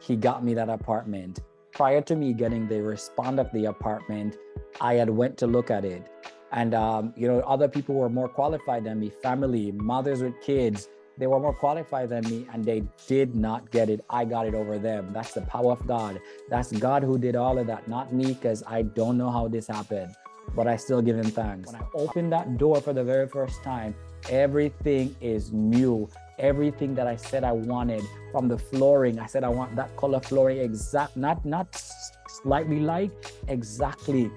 he got me that apartment. Prior to me getting the respond of the apartment, I had went to look at it. And, other people were more qualified than me, family, mothers with kids, they were more qualified than me and they did not get it. I got it over them. That's the power of God. That's God who did all of that, not me, because I don't know how this happened, but I still give him thanks. When I opened that door for the very first time, everything is new. Everything that I said I wanted, from the flooring, I said I want that color flooring, not slightly light, exactly.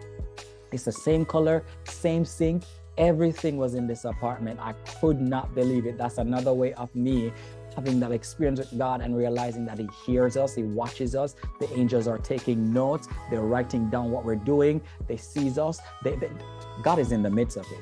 It's the same color, same sink. Everything was in this apartment. I could not believe it. That's another way of me having that experience with God and realizing that he hears us, he watches us. The angels are taking notes. They're writing down what we're doing. They sees us. God is in the midst of it.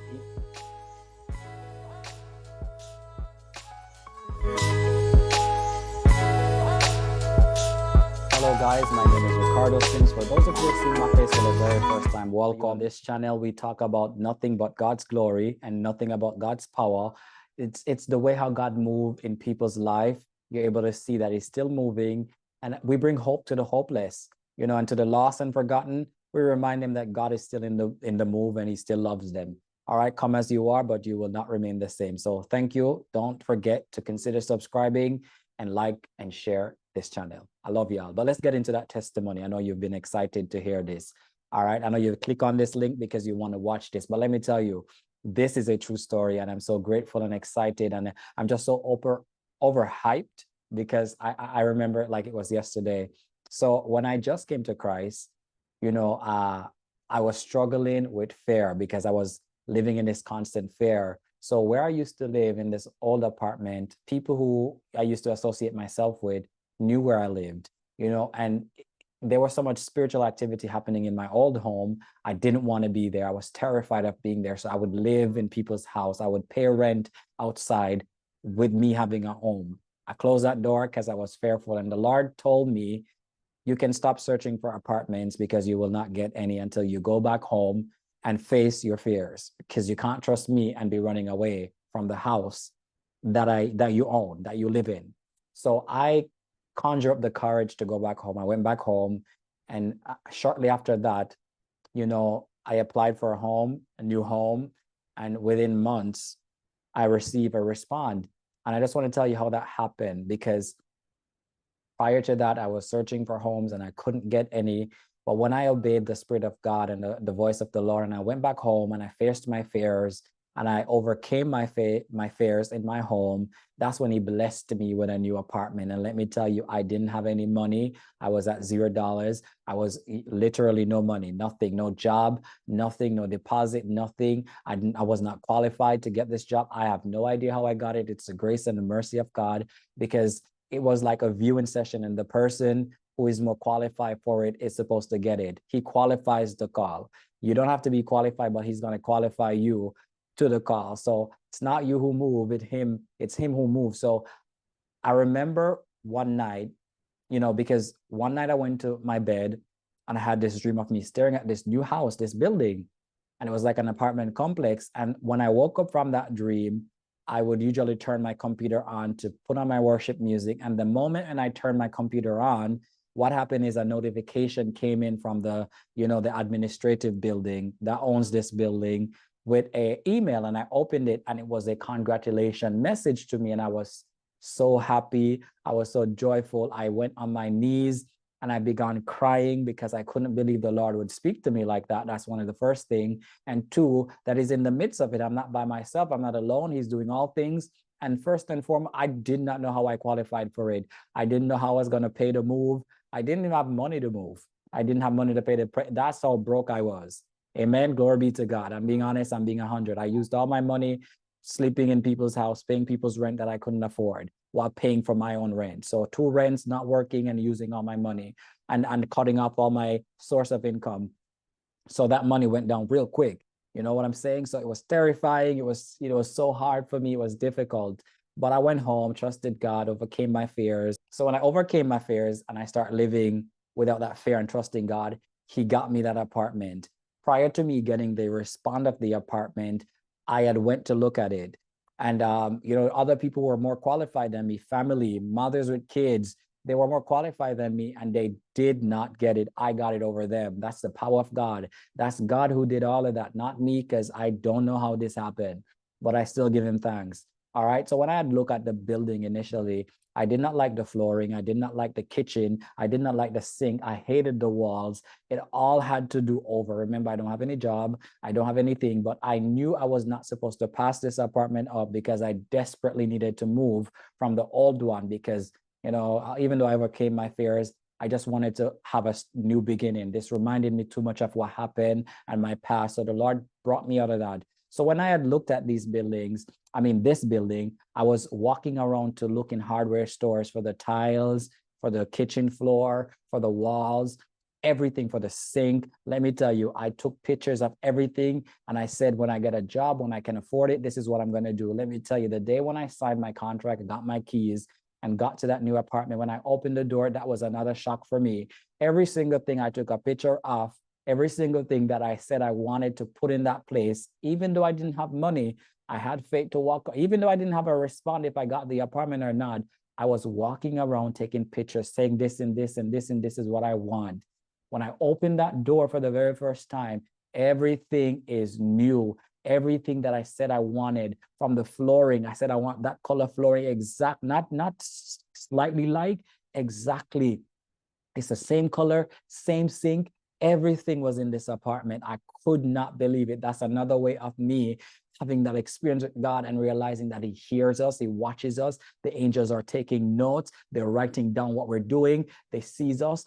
Hello guys, my name is Ricardo Sims. For those of you who see my face for the very first time, welcome. On this channel, we talk about nothing but God's glory and nothing about God's power. It's the way how God moved in people's life. You're able to see that he's still moving, and we bring hope to the hopeless, and to the lost and forgotten. We remind them that God is still in the move and he still loves them. All right, come as you are, but you will not remain the same. So thank you. Don't forget to consider subscribing and like and share this channel. I love y'all. But let's get into that testimony. I know you've been excited to hear this. All right. I know you click on this link because you want to watch this, but let me tell you, this is a true story, and I'm so grateful and excited, and I'm just so overhyped because I remember it like it was yesterday. So when I just came to Christ, I was struggling with fear because I was living in this constant fear. So where I used to live in this old apartment, people who I used to associate myself with knew where I lived, and there was so much spiritual activity happening in my old home. I didn't want to be there. I was terrified of being there. So I would live in people's house. I would pay rent outside with me having a home. I closed that door because I was fearful. And the Lord told me, you can stop searching for apartments because you will not get any until you go back home and face your fears, because you can't trust me and be running away from the house that you own, that you live in. So I conjure up the courage to go back home. I went back home, and shortly after that, I applied for a new home, and within months, I received a response. And I just want to tell you how that happened, because prior to that, I was searching for homes and I couldn't get any. But when I obeyed the Spirit of God and the voice of the Lord, and I went back home and I faced my fears and I overcame my fears in my home, that's when he blessed me with a new apartment. And let me tell you, I didn't have any money. I was at $0. I was literally no money, nothing, no job, nothing, no deposit, nothing. I was not qualified to get this job. I have no idea how I got it. It's the grace and the mercy of God, because it was like a viewing session, and the person who is more qualified for it is supposed to get it. He qualifies the call. You don't have to be qualified, but he's going to qualify you to the call. So it's not you who move, it's him who moves. So I remember one night, because one night I went to my bed and I had this dream of me staring at this new house, this building, and it was like an apartment complex. And when I woke up from that dream, I would usually turn my computer on to put on my worship music. And the moment when I turned my computer on, what happened is a notification came in from the administrative building that owns this building, with an email, and I opened it, and it was a congratulation message to me. And I was so happy. I was so joyful. I went on my knees and I began crying because I couldn't believe the Lord would speak to me like that. That's one of the first thing. And two, that is in the midst of it. I'm not by myself. I'm not alone. He's doing all things. And first and foremost, I did not know how I qualified for it. I didn't know how I was going to pay to move. I didn't even have money to move. I didn't have money to pay that's how broke I was. Amen. Glory be to God. I'm being honest. I'm being 100. I used all my money sleeping in people's house, paying people's rent that I couldn't afford while paying for my own rent. So 2 rents, not working, and using all my money and cutting off all my source of income. So that money went down real quick. You know what I'm saying? So it was terrifying. It was so hard for me. It was difficult. But I went home, trusted God, overcame my fears. So when I overcame my fears and I start living without that fear and trusting God, he got me that apartment. Prior to me getting the respond of the apartment, I had went to look at it. And, other people were more qualified than me, family, mothers with kids, They were more qualified than me and they did not get it. I got it over them. That's the power of God. That's God who did all of that, not me, because I don't know how this happened, but I still give him thanks. All right. So when I had looked at the building initially, I did not like the flooring. I did not like the kitchen. I did not like the sink. I hated the walls. It all had to do over. Remember, I don't have any job. I don't have anything, but I knew I was not supposed to pass this apartment up because I desperately needed to move from the old one because, even though I overcame my fears, I just wanted to have a new beginning. This reminded me too much of what happened and my past. So the Lord brought me out of that. So when I had looked at these buildings, this building, I was walking around to look in hardware stores for the tiles, for the kitchen floor, for the walls, everything, for the sink. Let me tell you, I took pictures of everything and I said, when I get a job, when I can afford it, this is what I'm going to do. Let me tell you, the day when I signed my contract, got my keys and got to that new apartment, when I opened the door, that was another shock for me. Every single thing I took a picture of, every single thing that I said I wanted to put in that place, even though I didn't have money, I had faith to walk. Even though I didn't have a response if I got the apartment or not, I was walking around taking pictures, saying this and this and this and this is what I want. When I opened that door for the very first time, everything is new. Everything that I said I wanted, from the flooring, I said I want that color flooring, exact, not slightly light, exactly. It's the same color, same sink. Everything was in this apartment. I could not believe it. That's another way of me having that experience with God and realizing that he hears us, he watches us. The angels are taking notes. They're writing down what we're doing. They sees us.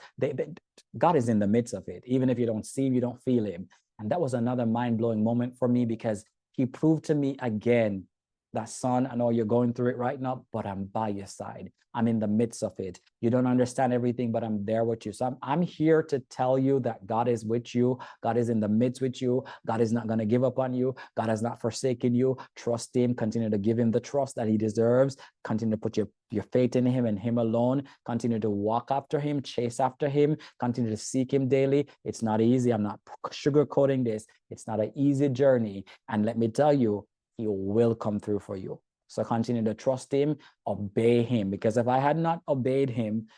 God is in the midst of it. Even if you don't see him, you don't feel him. And that was another mind-blowing moment for me because he proved to me again that, son, I know you're going through it right now, but I'm by your side. I'm in the midst of it. You don't understand everything, but I'm there with you. So I'm here to tell you that God is with you. God is in the midst with you. God is not going to give up on you. God has not forsaken you. Trust him. Continue to give him the trust that he deserves. Continue to put your faith in him and him alone. Continue to walk after him, chase after him. Continue to seek him daily. It's not easy. I'm not sugarcoating this. It's not an easy journey. And let me tell you, he will come through for you. So continue to trust him, obey him, because if I had not obeyed him,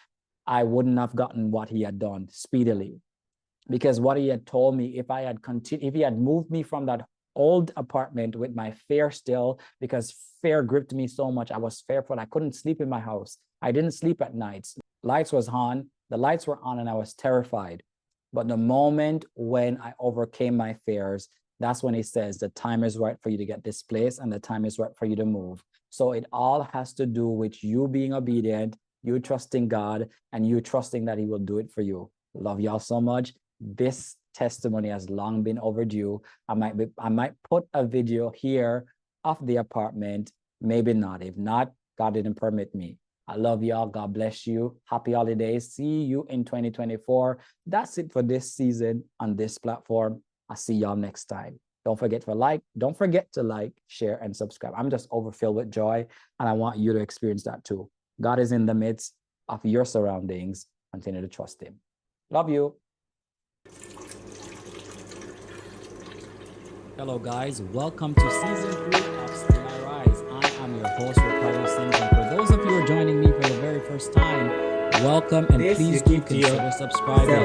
I wouldn't have gotten what he had done speedily. Because what he had told me, if he had moved me from that old apartment with my fear still, because fear gripped me so much, I was fearful. I couldn't sleep in my house. I didn't sleep at nights. Lights was on, the lights were on, and I was terrified. But the moment when I overcame my fears, that's when he says the time is right for you to get this place and the time is right for you to move. So it all has to do with you being obedient, you trusting God, and you trusting that he will do it for you. Love y'all so much. This testimony has long been overdue. I might put a video here of the apartment, maybe not. If not, God didn't permit me. I love y'all. God bless you. Happy holidays. See you in 2024. That's it for this season on this platform. I'll see y'all next time. Don't forget to like, share, and subscribe. I'm just overfilled with joy, and I want you to experience that too. God is in the midst of your surroundings. Continue to trust him. Love you. Hello, guys. Welcome to season 3 of Still I Rise. I am your host, Ricardo Sims. And for those of you who are joining me for the very first time, welcome, and please do consider subscribing.